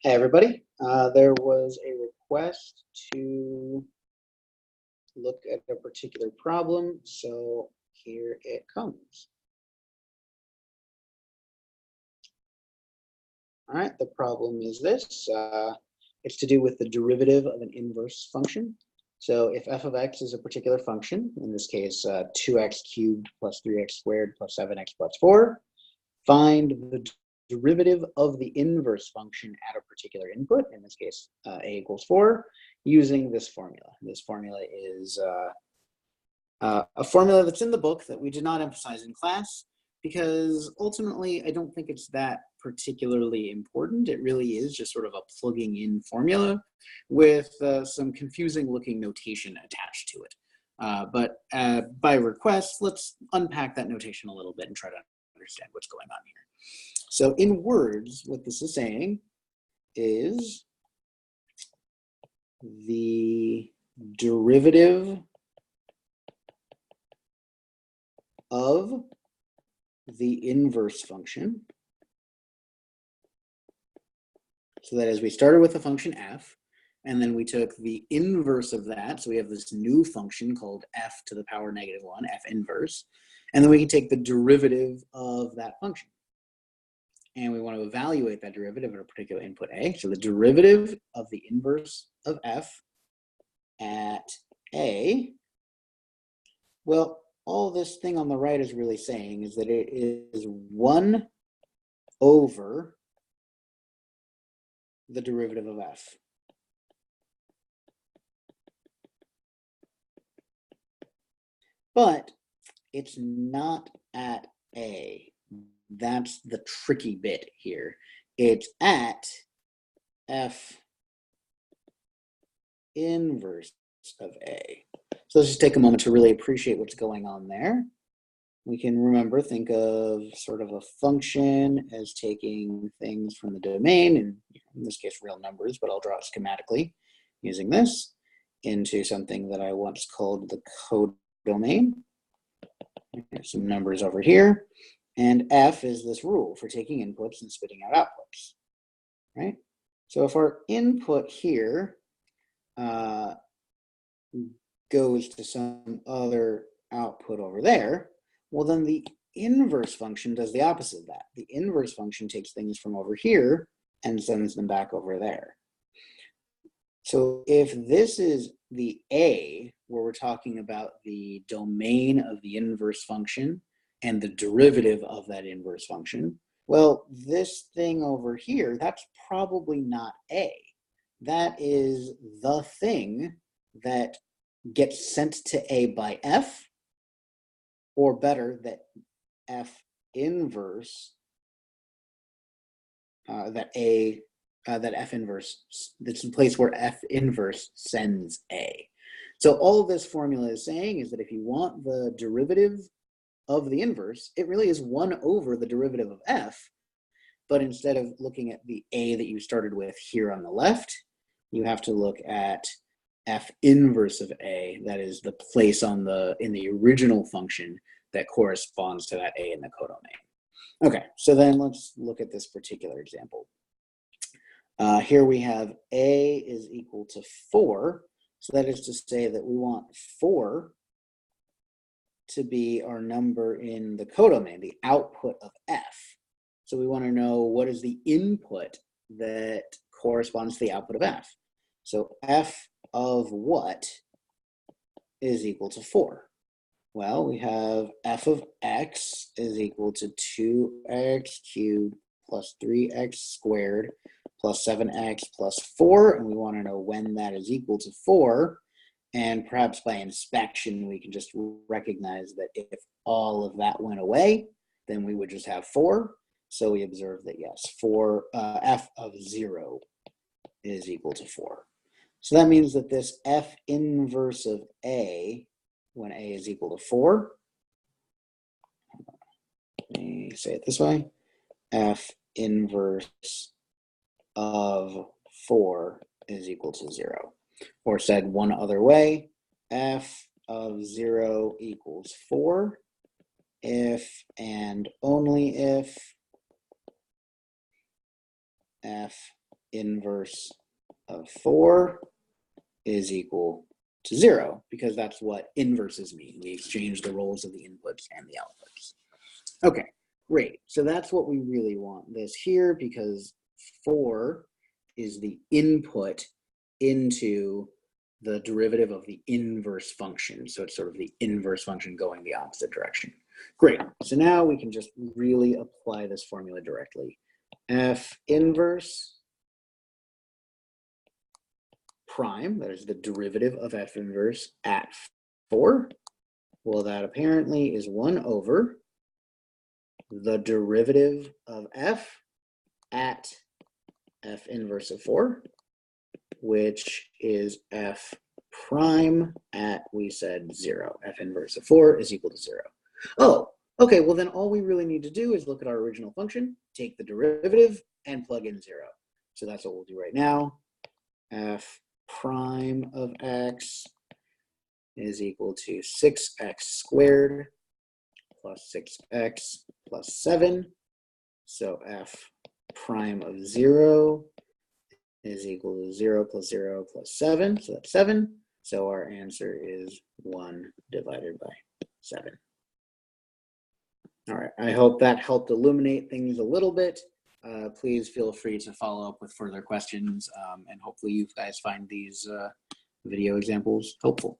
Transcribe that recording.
Hey everybody, there was a request to look at a particular problem, so here it comes. All right, the problem is this. It's to do with the derivative of an inverse function. So if f of x is a particular function, in this case 2x cubed plus 3x squared plus 7x plus 4, find the derivative of the inverse function at a particular input, in this case a equals 4, using this formula. This formula is a formula that's in the book that we did not emphasize in class because ultimately I don't think it's that particularly important. It really is just sort of a plugging in formula with some confusing looking notation attached to it. But by request, let's unpack that notation a little bit and try to understand what's going on here. So in words, what this is saying is the derivative of the inverse function. So that is, we started with a function f, and then we took the inverse of that. So we have this new function called f to the power -1, f inverse. And then we can take the derivative of that function. And we want to evaluate that derivative at a particular input a. So the derivative of the inverse of f at a, well, all this thing on the right is really saying is that it is 1 over the derivative of f. But it's not at a. That's the tricky bit here. It's at f inverse of a. So let's just take a moment to really appreciate what's going on there. We can remember, think of sort of a function as taking things from the domain, and in this case real numbers, but I'll draw it schematically using this, into something that I once called the codomain. There's some numbers over here. And f is this rule for taking inputs and spitting out outputs, right? So if our input here goes to some other output over there, well, then the inverse function does the opposite of that. The inverse function takes things from over here and sends them back over there. So if this is the a, where we're talking about the domain of the inverse function and the derivative of that inverse function, well, this thing over here, that's probably not a. That is the thing that gets sent to a by f, or better, that f inverse, that f inverse, that's the place where f inverse sends a. So all this formula is saying is that if you want the derivative of the inverse, it really is 1 over the derivative of f, but instead of looking at the a that you started with here on the left, you have to look at f inverse of a, that is the place in the original function that corresponds to that a in the codomain. Okay, so then let's look at this particular example. Here we have a is equal to 4, so that is to say that we want 4 to be our number in the codomain, the output of f. So we want to know what is the input that corresponds to the output of f. So f of what is equal to 4? Well, we have f of x is equal to 2x cubed plus 3x squared plus 7x plus 4, and we want to know when that is equal to 4. And perhaps by inspection, we can just recognize that if all of that went away, then we would just have 4. So we observe that yes, f of 0 is equal to 4. So that means that this f inverse of a, when a is equal to 4, let me say it this way, f inverse of 4 is equal to 0. Or said one other way, f of 0 equals 4 if and only if f inverse of 4 is equal to 0, because that's what inverses mean. We exchange the roles of the inputs and the outputs. Okay, great. So that's what we really want this here, because 4 is the input into the derivative of the inverse function. So it's sort of the inverse function going the opposite direction. Great. So now we can just really apply this formula directly. F inverse prime, that is the derivative of F inverse at 4. Well, that apparently is 1 over the derivative of F at F inverse of 4, which is F prime at, we said 0. F inverse of 4 is equal to 0. Oh, okay, well then all we really need to do is look at our original function, take the derivative, and plug in 0. So that's what we'll do right now. F prime of x is equal to 6x squared plus 6x plus 7. So F prime of 0 is equal to 0 plus 0 plus 7. So that's 7. So our answer is 1 divided by 7. All right, I hope that helped illuminate things a little bit. Please feel free to follow up with further questions, and hopefully you guys find these video examples helpful.